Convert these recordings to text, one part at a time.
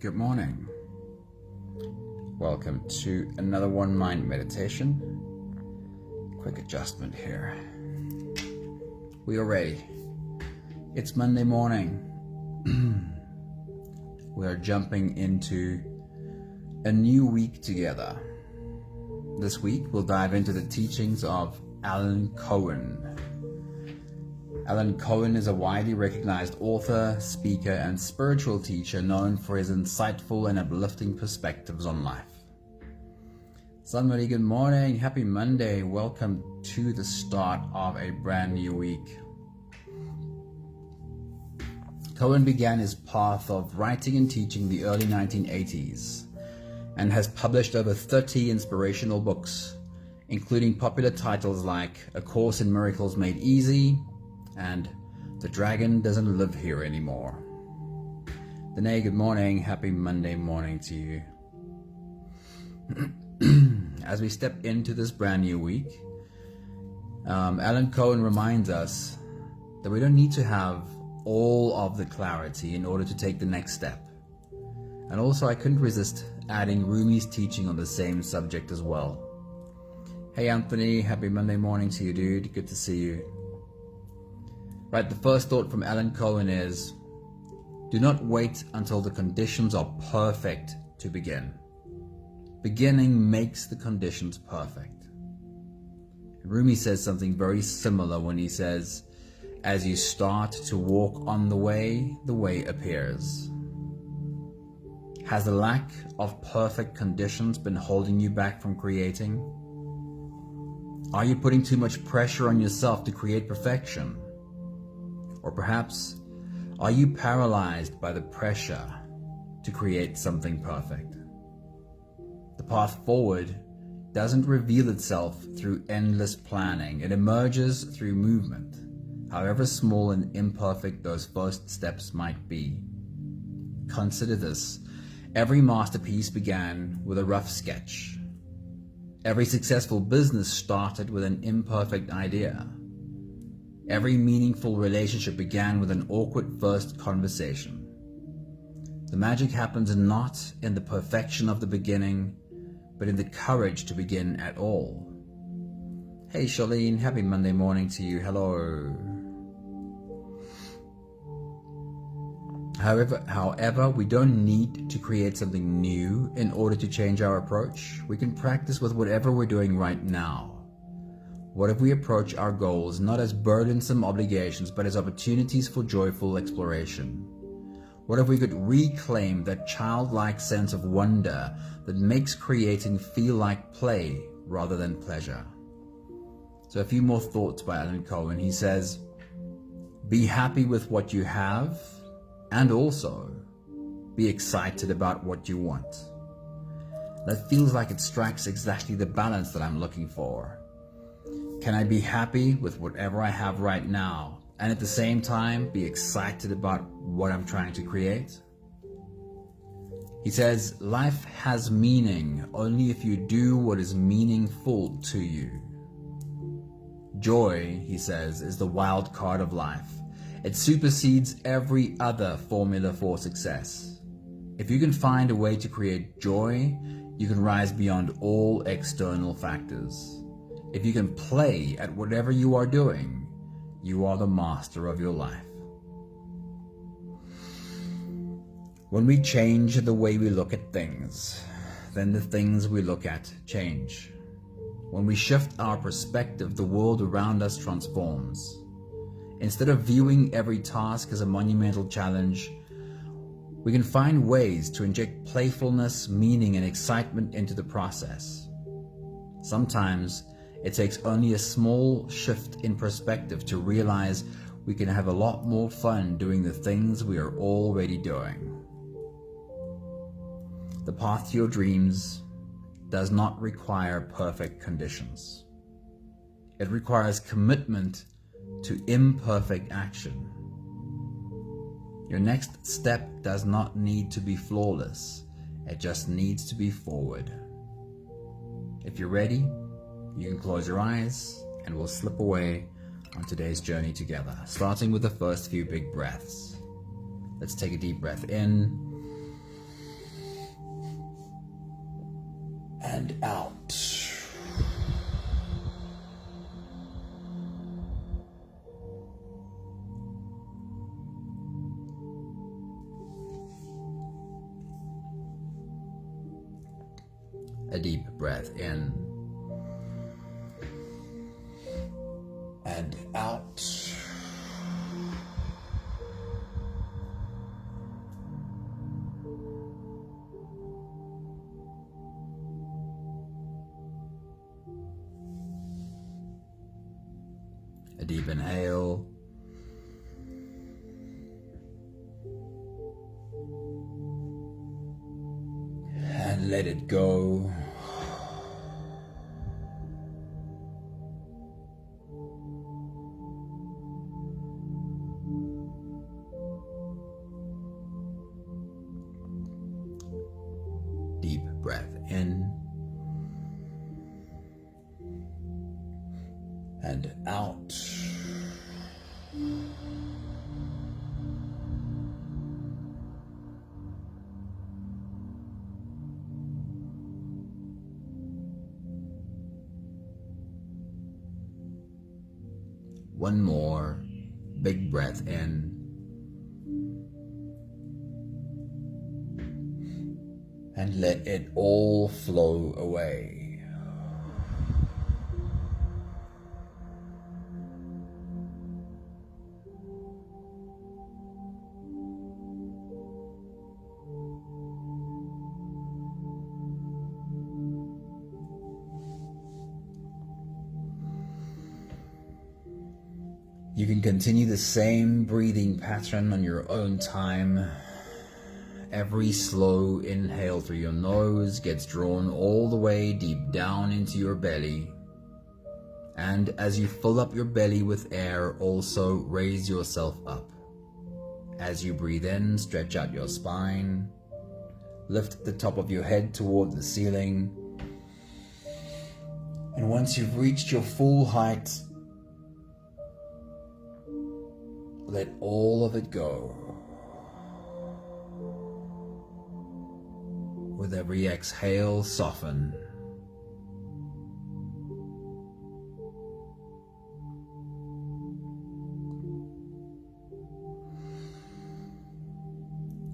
Good morning. Welcome to another One Mind meditation. Quick adjustment here. We are ready. It's Monday morning. We are jumping into a new week together. This week we'll dive into the teachings of Alan Cohen. Alan Cohen is a widely recognized author, speaker, and spiritual teacher known for his insightful and uplifting perspectives on life. Somebody, good morning. Happy Monday. Welcome to the start of a brand new week. Cohen began his path of writing and teaching in the early 1980s and has published over 30 inspirational books, including popular titles like A Course in Miracles Made Easy and The Dragon Doesn't Live Here Anymore. Danae, good morning. Happy Monday morning to you. As we step into this brand new week, Alan Cohen reminds us that we don't need to have all of the clarity in order to take the next step. And also, I couldn't resist adding Rumi's teaching on the same subject as well. Hey Anthony, happy Monday morning to you, dude. Good to see you. Right, the first thought from Alan Cohen is, do not wait until the conditions are perfect to begin. Beginning makes the conditions perfect. Rumi says something very similar when he says, as you start to walk on the way appears. Has the lack of perfect conditions been holding you back from creating? Are you putting too much pressure on yourself to create perfection? Or perhaps, are you paralyzed by the pressure to create something perfect? The path forward doesn't reveal itself through endless planning. It emerges through movement, however small and imperfect those first steps might be. Consider this. Every masterpiece began with a rough sketch. Every successful business started with an imperfect idea. Every meaningful relationship began with an awkward first conversation. The magic happens not in the perfection of the beginning, but in the courage to begin at all. Hey Charlene, happy Monday morning to you. Hello. However, we don't need to create something new in order to change our approach. We can practice with whatever we're doing right now. What if we approach our goals not as burdensome obligations, but as opportunities for joyful exploration? What if we could reclaim that childlike sense of wonder that makes creating feel like play rather than pleasure? So a few more thoughts by Alan Cohen. He says, be happy with what you have and also be excited about what you want. That feels like it strikes exactly the balance that I'm looking for. Can I be happy with whatever I have right now and at the same time be excited about what I'm trying to create? He says, life has meaning only if you do what is meaningful to you. Joy, he says, is the wild card of life. It supersedes every other formula for success. If you can find a way to create joy, you can rise beyond all external factors. If you can play at whatever you are doing, you are the master of your life. When we change the way we look at things, then the things we look at change. When we shift our perspective, the world around us transforms. Instead of viewing every task as a monumental challenge, we can find ways to inject playfulness, meaning, and excitement into the process. Sometimes it takes only a small shift in perspective to realize we can have a lot more fun doing the things we are already doing. The path to your dreams does not require perfect conditions. It requires commitment to imperfect action. Your next step does not need to be flawless. It just needs to be forward. If you're ready, you can close your eyes and we'll slip away on today's journey together, starting with the first few big breaths. Let's take a deep breath in and out. A deep breath in and out. A deep inhale and let it go. Deep breath in and out. One more big breath in and let it all flow away. You can continue the same breathing pattern on your own time. Every slow inhale through your nose gets drawn all the way deep down into your belly. And as you fill up your belly with air, also raise yourself up. As you breathe in, stretch out your spine. Lift the top of your head toward the ceiling. And once you've reached your full height, let all of it go. With every exhale, soften.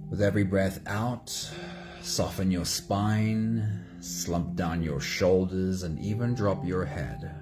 With every breath out, soften your spine, slump down your shoulders, and even drop your head.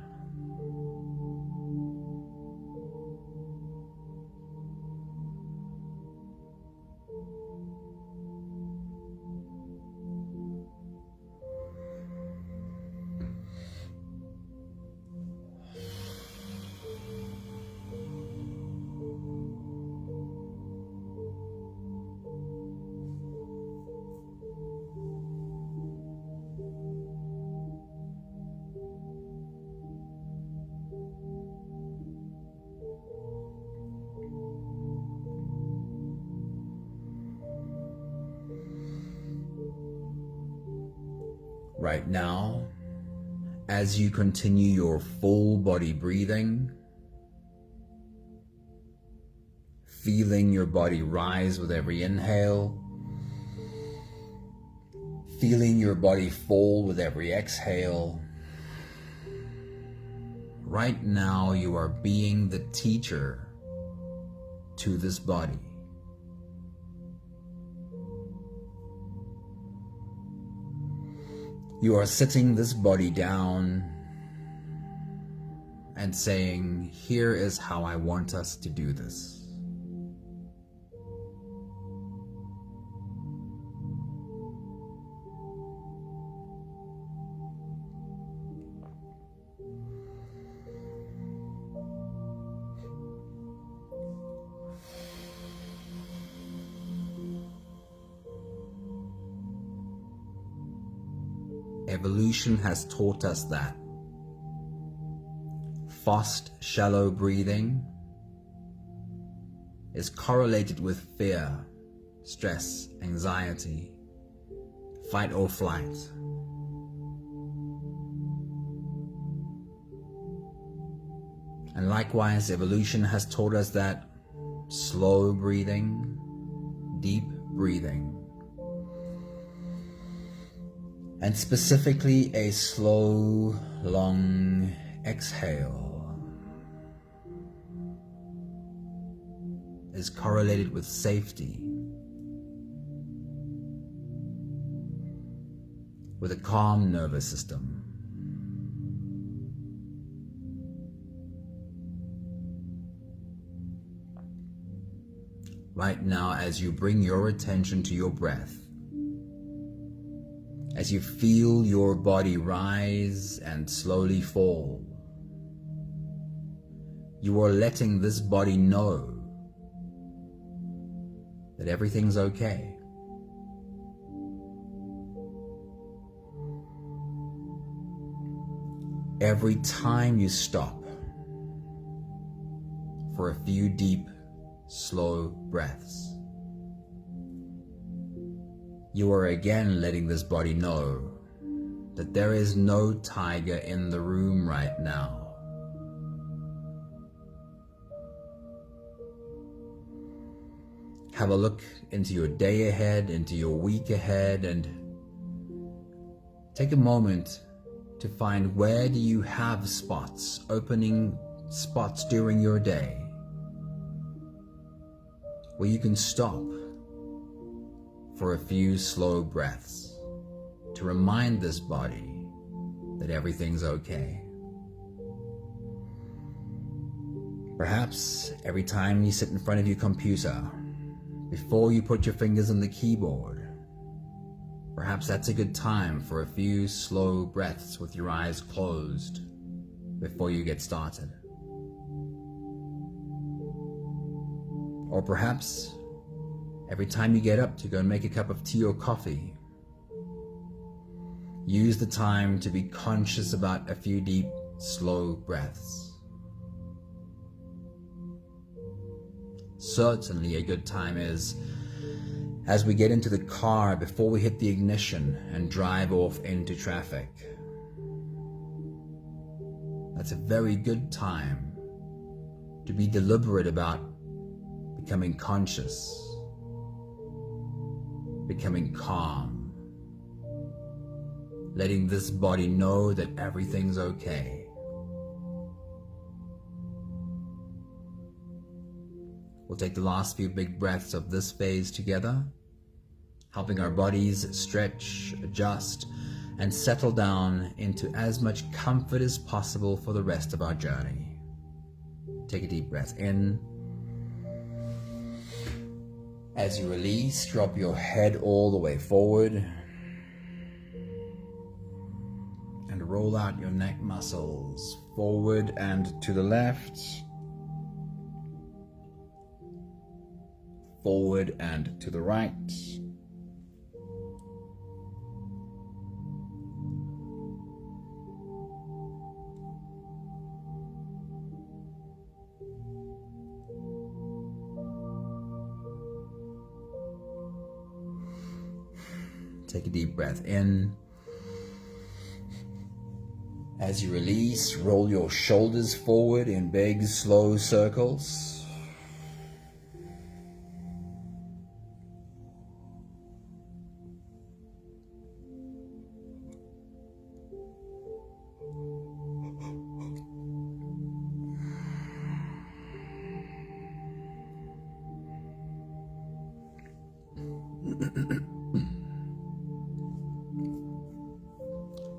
Right now, as you continue your full body breathing, feeling your body rise with every inhale, feeling your body fall with every exhale. Right now, you are being the teacher to this body. You are sitting this body down and saying, here is how I want us to do this. Evolution has taught us that fast, shallow breathing is correlated with fear, stress, anxiety, fight or flight. And likewise, evolution has taught us that slow breathing, deep breathing And specifically a slow, long exhale is correlated with safety, with a calm nervous system. Right now, as you bring your attention to your breath, as you feel your body rise and slowly fall, you are letting this body know that everything's okay. Every time you stop for a few deep, slow breaths, you are again letting this body know that there is no tiger in the room right now. Have a look into your day ahead, into your week ahead, and take a moment to find where do you have spots, opening spots during your day where you can stop for a few slow breaths to remind this body that everything's okay. Perhaps every time you sit in front of your computer, before you put your fingers on the keyboard, perhaps that's a good time for a few slow breaths with your eyes closed before you get started. Or perhaps every time you get up to go and make a cup of tea or coffee, use the time to be conscious about a few deep, slow breaths. Certainly a good time is as we get into the car before we hit the ignition and drive off into traffic. That's a very good time to be deliberate about becoming conscious, becoming calm, letting this body know that everything's okay. We'll take the last few big breaths of this phase together, helping our bodies stretch, adjust, and settle down into as much comfort as possible for the rest of our journey. Take a deep breath in. As you release, drop your head all the way forward and roll out your neck muscles forward and to the left, forward and to the right. Take a deep breath in. As you release, roll your shoulders forward in big, slow circles.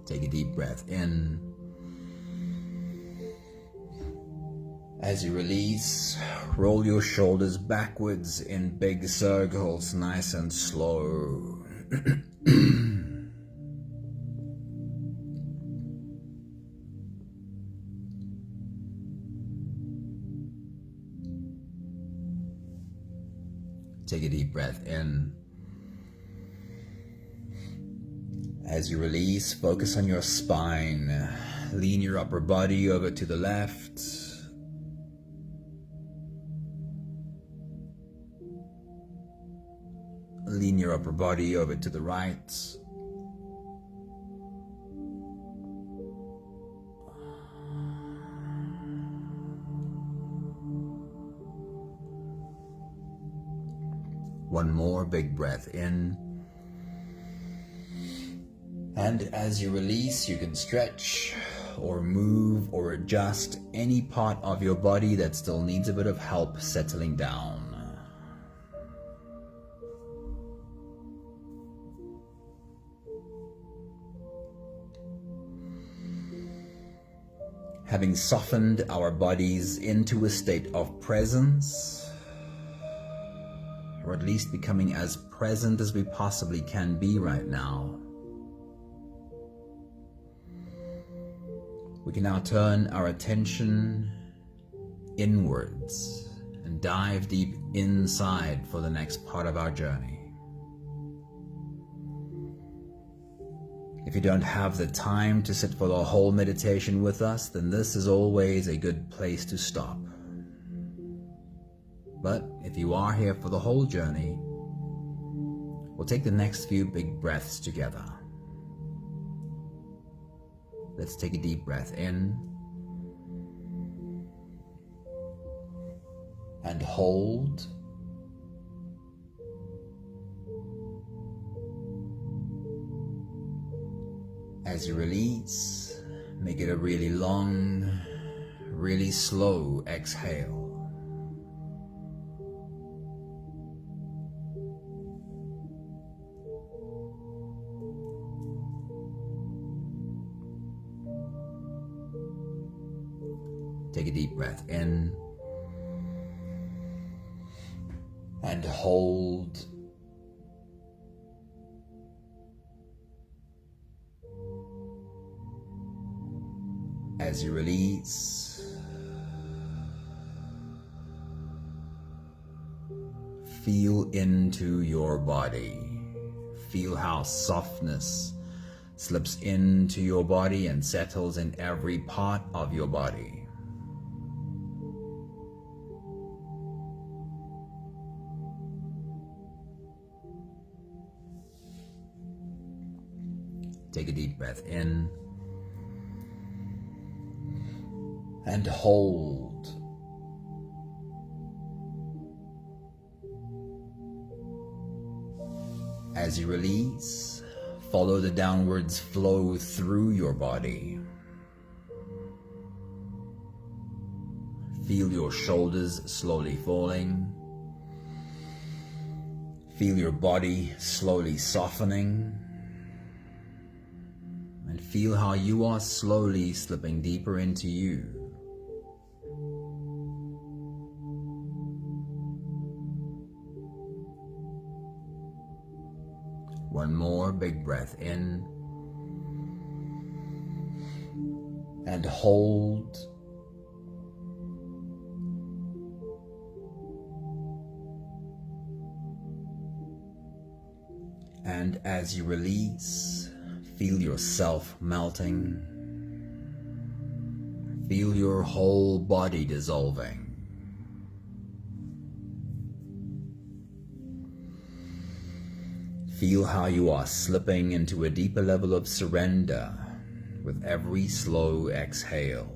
Take a deep breath in. As you release, roll your shoulders backwards in big circles, nice and slow. Take a deep breath in. As you release, focus on your spine. Lean your upper body over to the left. Lean your upper body over to the right. One more big breath in. And as you release, you can stretch or move or adjust any part of your body that still needs a bit of help settling down. Having softened our bodies into a state of presence, or at least becoming as present as we possibly can be right now, we can now turn our attention inwards and dive deep inside for the next part of our journey. If you don't have the time to sit for the whole meditation with us, then this is always a good place to stop. But if you are here for the whole journey, we'll take the next few big breaths together. Let's take a deep breath in and hold. As you release, make it a really long, really slow exhale. Take a deep breath in and hold. As you release, feel into your body. Feel how softness slips into your body and settles in every part of your body. Take a deep breath in and hold. As you release, follow the downwards flow through your body. Feel your shoulders slowly falling. Feel your body slowly softening. And feel how you are slowly slipping deeper into you. One more big breath in and hold. And as you release, feel yourself melting. Feel your whole body dissolving. Feel how you are slipping into a deeper level of surrender with every slow exhale.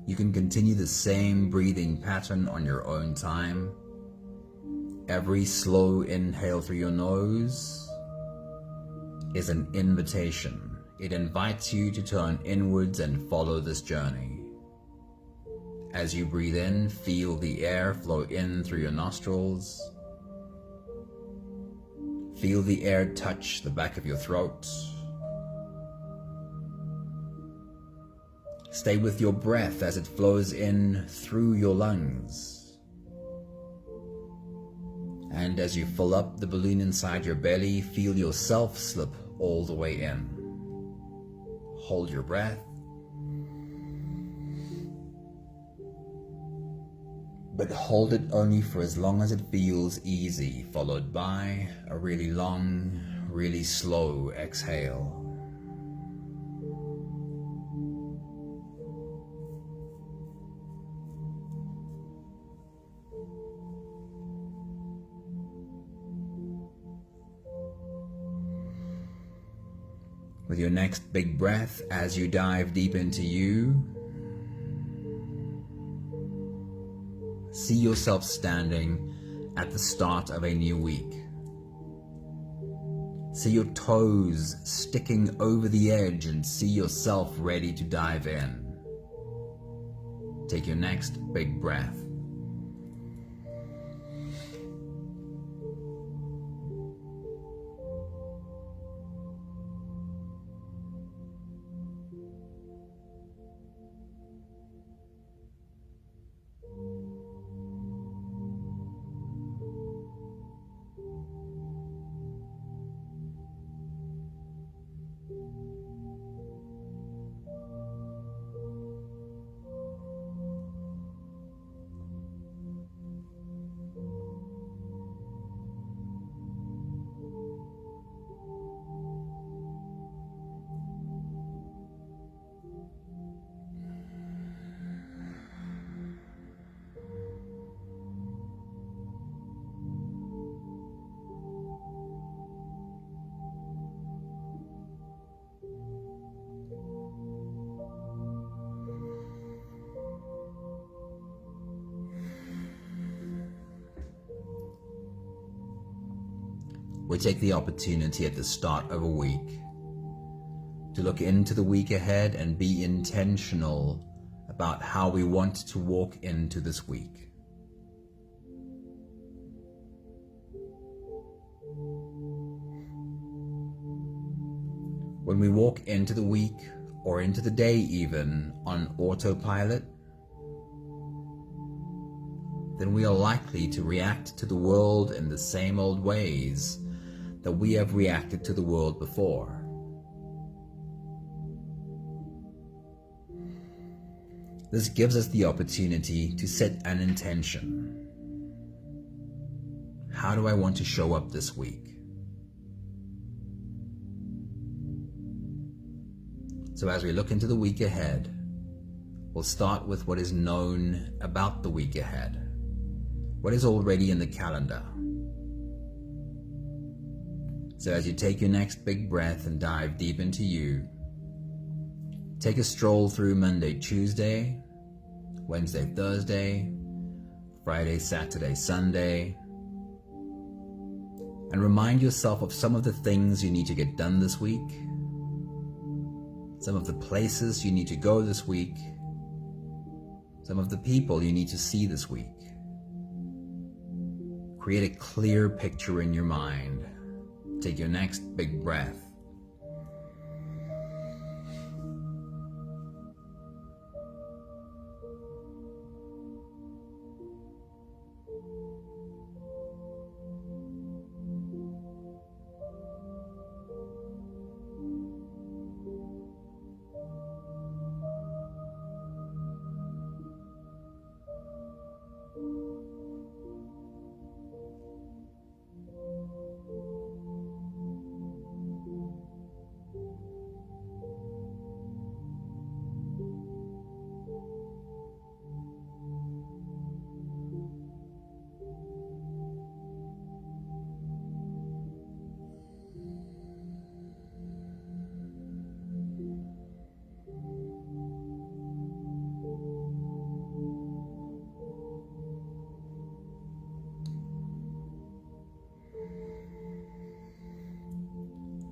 You can continue the same breathing pattern on your own time. Every slow inhale through your nose is an invitation. It invites you to turn inwards and follow this journey. As you breathe in, feel the air flow in through your nostrils. Feel the air touch the back of your throat. Stay with your breath as it flows in through your lungs. And as you fill up the balloon inside your belly, feel yourself slip all the way in. Hold your breath. But hold it only for as long as it feels easy, followed by a really long, really slow exhale. With your next big breath, as you dive deep into you, see yourself standing at the start of a new week. See your toes sticking over the edge and see yourself ready to dive in. Take your next big breath. We take the opportunity at the start of a week to look into the week ahead and be intentional about how we want to walk into this week. When we walk into the week, or into the day even, on autopilot, then we are likely to react to the world in the same old ways that we have reacted to the world before. This gives us the opportunity to set an intention. How do I want to show up this week? So as we look into the week ahead, we'll start with what is known about the week ahead. What is already in the calendar? So as you take your next big breath and dive deep into you, take a stroll through Monday, Tuesday, Wednesday, Thursday, Friday, Saturday, Sunday, and remind yourself of some of the things you need to get done this week, some of the places you need to go this week, some of the people you need to see this week. Create a clear picture in your mind. Take your next big breath.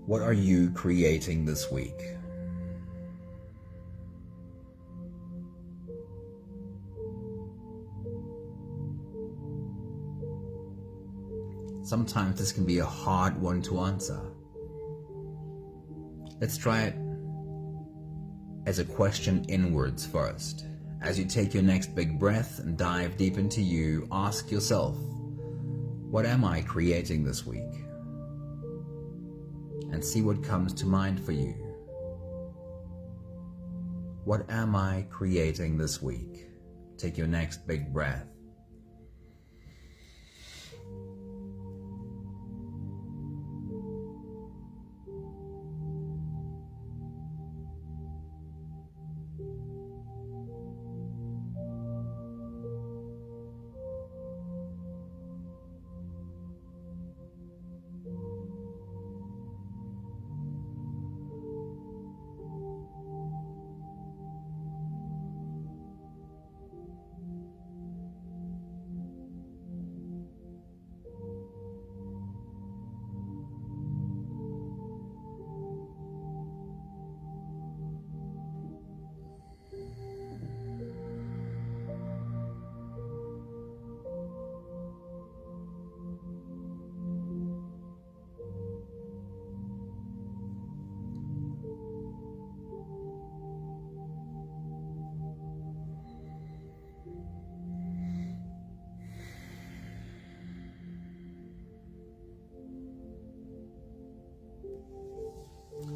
What are you creating this week? Sometimes this can be a hard one to answer. Let's try it as a question inwards first. As you take your next big breath and dive deep into you, ask yourself, what am I creating this week? And see what comes to mind for you. What am I creating this week? Take your next big breath.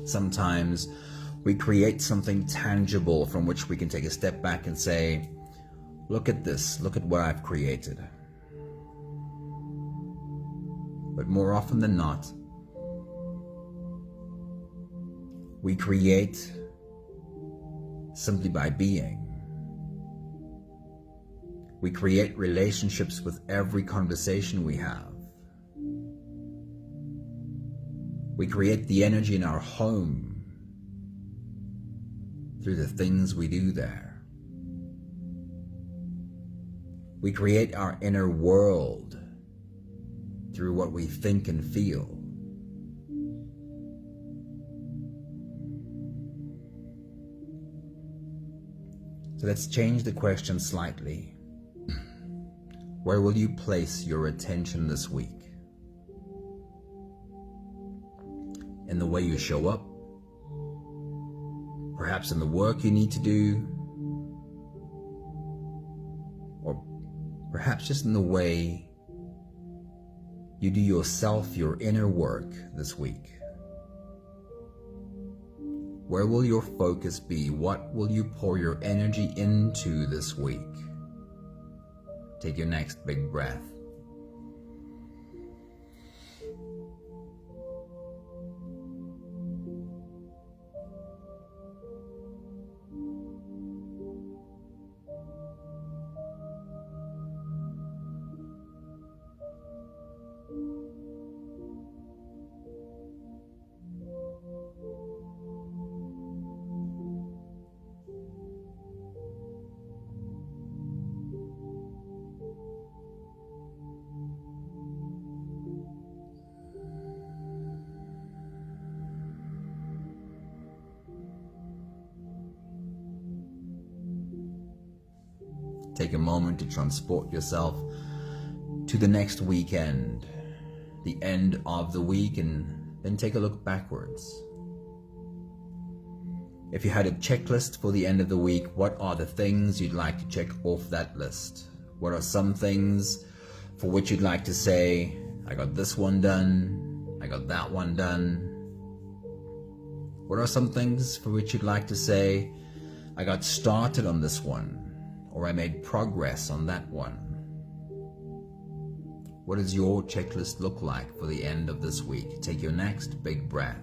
Sometimes we create something tangible from which we can take a step back and say, look at this, look at what I've created. But more often than not, we create simply by being. We create relationships with every conversation we have. We create the energy in our home through the things we do there. We create our inner world through what we think and feel. So let's change the question slightly. Where will you place your attention this week? In the way you show up? Perhaps in the work you need to do? Or perhaps just in the way you do yourself, your inner work this week? Where will your focus be? What will you pour your energy into this week? Take your next big breath. Take a moment to transport yourself to the next weekend, the end of the week, and then take a look backwards. If you had a checklist for the end of the week, what are the things you'd like to check off that list? What are some things for which you'd like to say, I got this one done, I got that one done? What are some things for which you'd like to say, I got started on this one, or I made progress on that one? What does your checklist look like for the end of this week? Take your next big breath.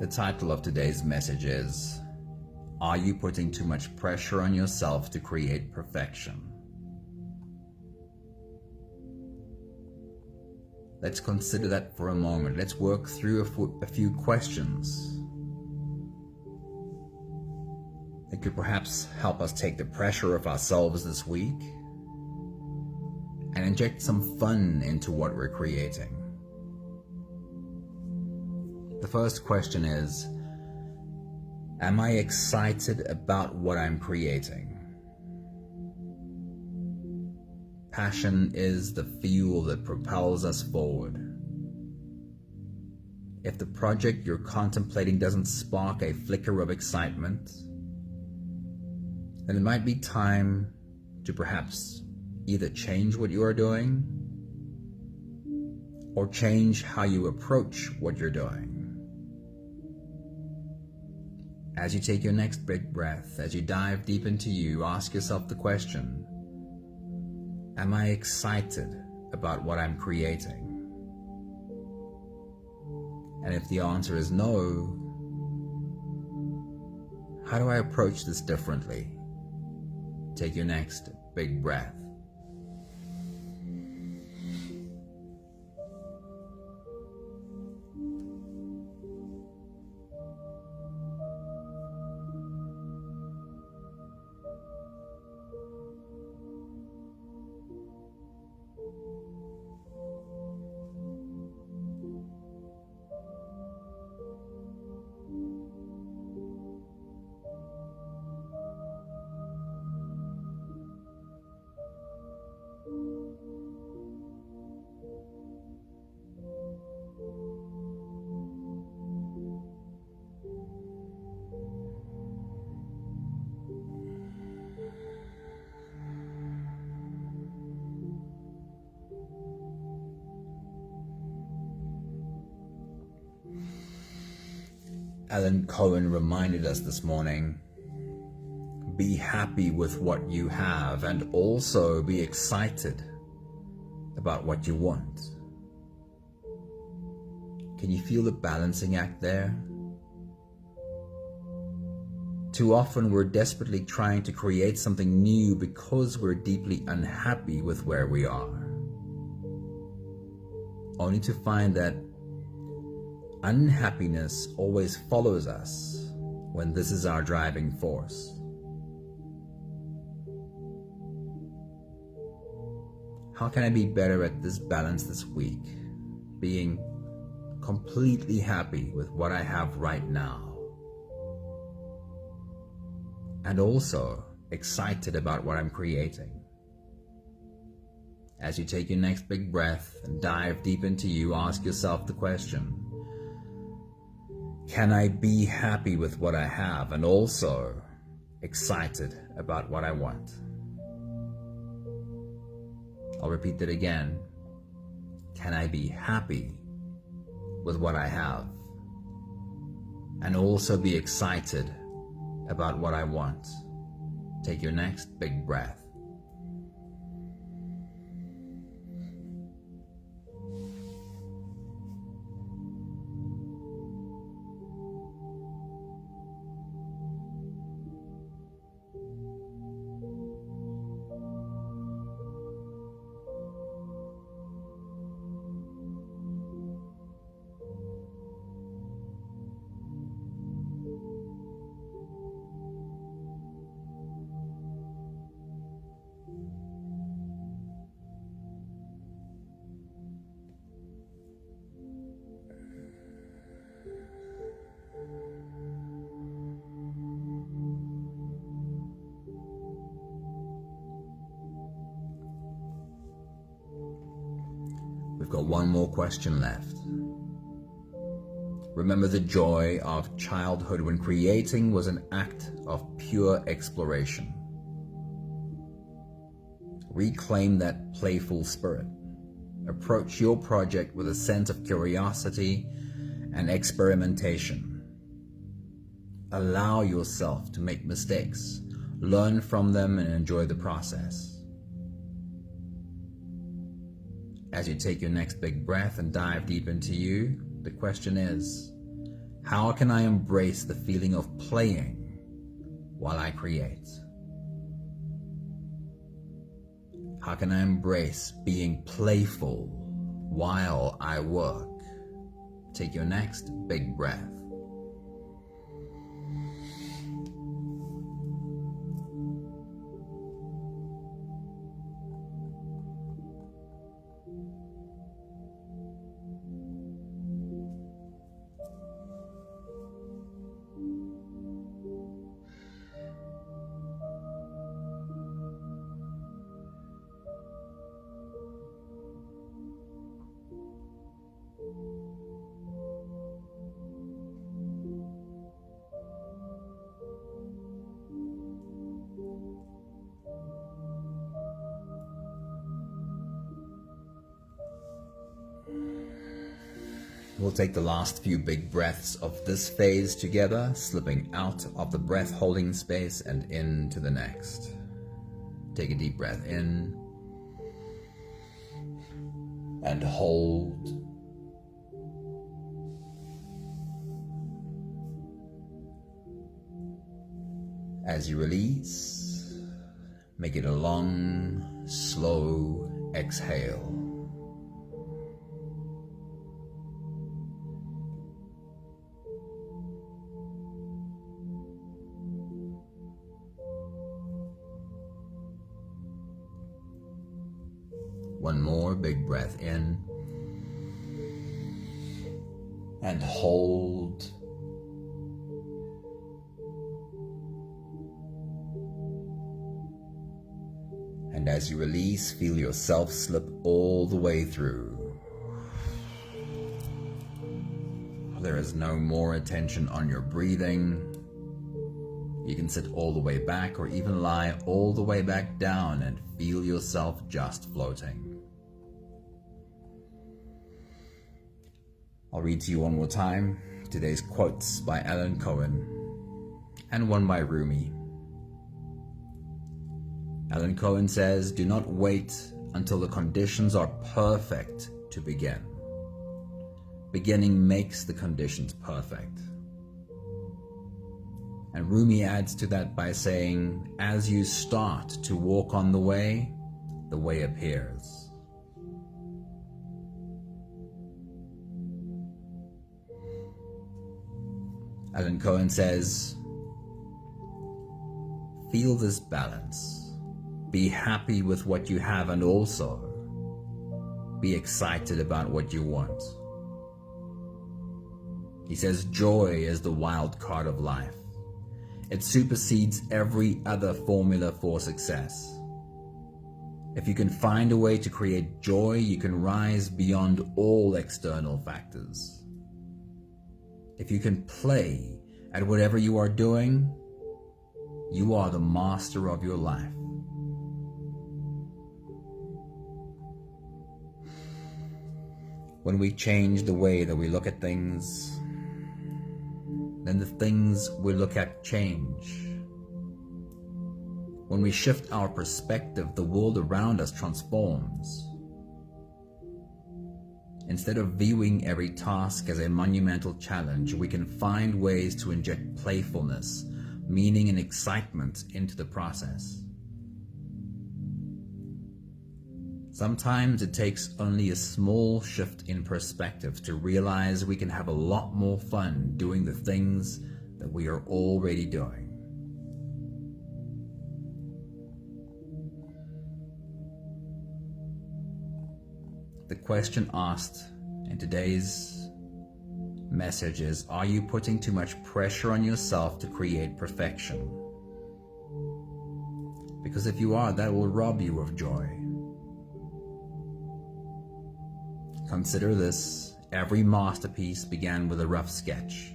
The title of today's message is, Are you putting too much pressure on yourself to create perfection? Let's consider that for a moment. Let's work through a few questions that could perhaps help us take the pressure off ourselves this week and inject some fun into what we're creating. The first question is, am I excited about what I'm creating? Passion is the fuel that propels us forward. If the project you're contemplating doesn't spark a flicker of excitement, then it might be time to perhaps either change what you are doing or change how you approach what you're doing. As you take your next big breath, as you dive deep into you, ask yourself the question, am I excited about what I'm creating? And if the answer is no, how do I approach this differently? Take your next big breath. Alan Cohen reminded us this morning, be happy with what you have and also be excited about what you want. Can you feel the balancing act there? Too often we're desperately trying to create something new because we're deeply unhappy with where we are, only to find that unhappiness always follows us when this is our driving force. How can I be better at this balance this week? Being completely happy with what I have right now, and also excited about what I'm creating. As you take your next big breath and dive deep into you, ask yourself the question, can I be happy with what I have and also excited about what I want? I'll repeat that again. Can I be happy with what I have and also be excited about what I want? Take your next big breath. We've got one more question left. Remember the joy of childhood when creating was an act of pure exploration. Reclaim that playful spirit. Approach your project with a sense of curiosity and experimentation. Allow yourself to make mistakes, learn from them, and enjoy the process. As you take your next big breath and dive deep into you, the question is, how can I embrace the feeling of playing while I create? How can I embrace being playful while I work? Take your next big breath. We'll take the last few big breaths of this phase together, slipping out of the breath holding space and into the next. Take a deep breath in and hold. As you release, make it a long, slow exhale. One more big breath in and hold. And as you release, feel yourself slip all the way through. There is no more attention on your breathing. You can sit all the way back or even lie all the way back down and feel yourself just floating. I'll read to you one more time today's quotes by Alan Cohen and one by Rumi. Alan Cohen says, "Do not wait until the conditions are perfect to begin. Beginning makes the conditions perfect." And Rumi adds to that by saying, "As you start to walk on the way appears." Alan Cohen says, "Feel this balance. Be happy with what you have and also be excited about what you want." He says, "Joy is the wild card of life. It supersedes every other formula for success. If you can find a way to create joy, you can rise beyond all external factors. If you can play at whatever you are doing, you are the master of your life." When we change the way that we look at things, then the things we look at change. When we shift our perspective, the world around us transforms. Instead of viewing every task as a monumental challenge, we can find ways to inject playfulness, meaning, and excitement into the process. Sometimes it takes only a small shift in perspective to realize we can have a lot more fun doing the things that we are already doing. The question asked in today's message is, are you putting too much pressure on yourself to create perfection? Because if you are, that will rob you of joy. Consider this: every masterpiece began with a rough sketch.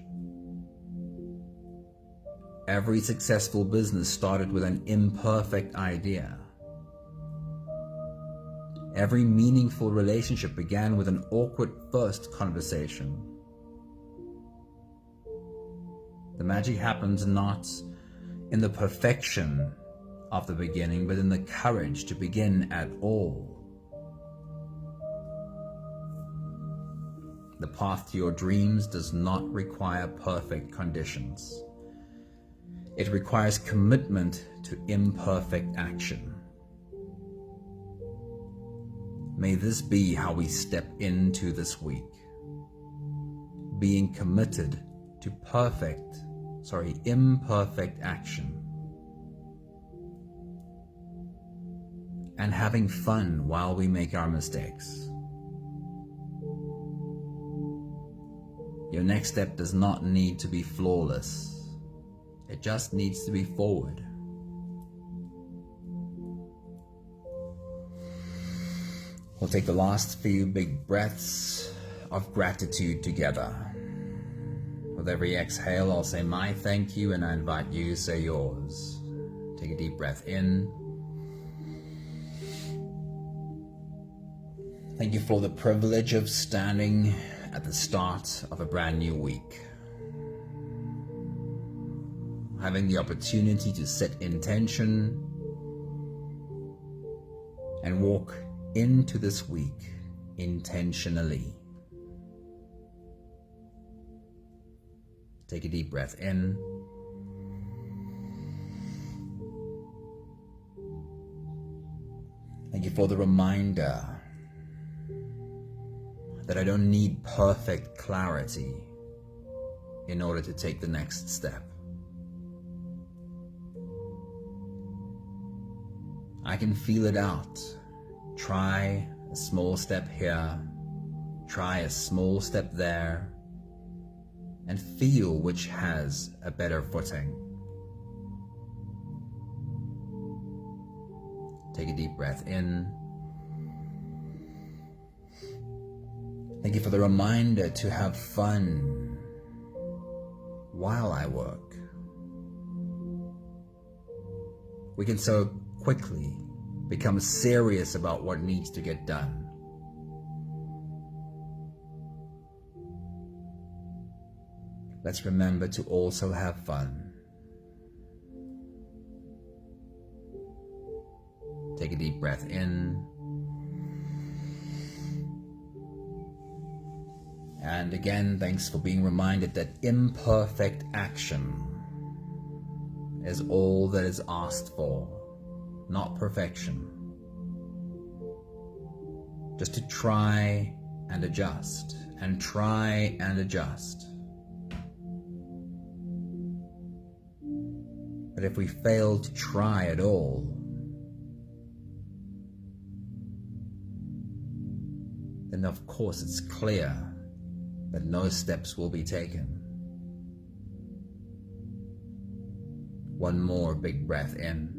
Every successful business started with an imperfect idea. Every meaningful relationship began with an awkward first conversation. The magic happens not in the perfection of the beginning, but in the courage to begin at all. The path to your dreams does not require perfect conditions. It requires commitment to imperfect action. May this be how we step into this week, being committed to imperfect action, and having fun while we make our mistakes. Your next step does not need to be flawless. It just needs to be forward. We'll take the last few big breaths of gratitude together. With every exhale, I'll say my thank you, and I invite you to say yours. Take a deep breath in. Thank you for the privilege of standing at the start of a brand new week. Having the opportunity to set intention and walk into this week intentionally. Take a deep breath in. Thank you for the reminder that I don't need perfect clarity in order to take the next step. I can feel it out. Try a small step here, try a small step there, and feel which has a better footing. Take a deep breath in. Thank you for the reminder to have fun while I work. We can so quickly become serious about what needs to get done. Let's remember to also have fun. Take a deep breath in. And again, thanks for being reminded that imperfect action is all that is asked for, not perfection. Just to try and adjust, and try and adjust. But if we fail to try at all, then of course it's clear that no steps will be taken. One more big breath in.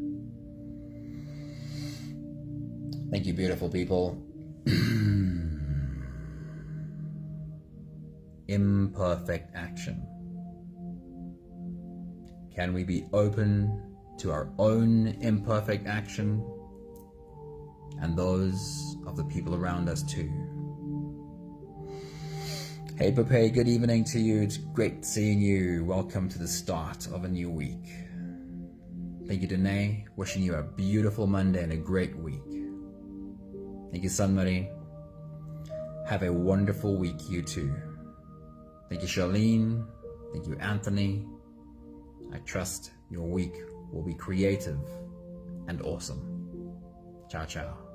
Thank you, beautiful people. Imperfect action. Can we be open to our own imperfect action and those of the people around us too? Hey Pepe, good evening to you. It's great seeing you. Welcome to the start of a new week. Thank you, Danae. Wishing you a beautiful Monday and a great week. Thank you, Sunmarie. Have a wonderful week, you too. Thank you, Charlene. Thank you, Anthony. I trust your week will be creative and awesome. Ciao, ciao.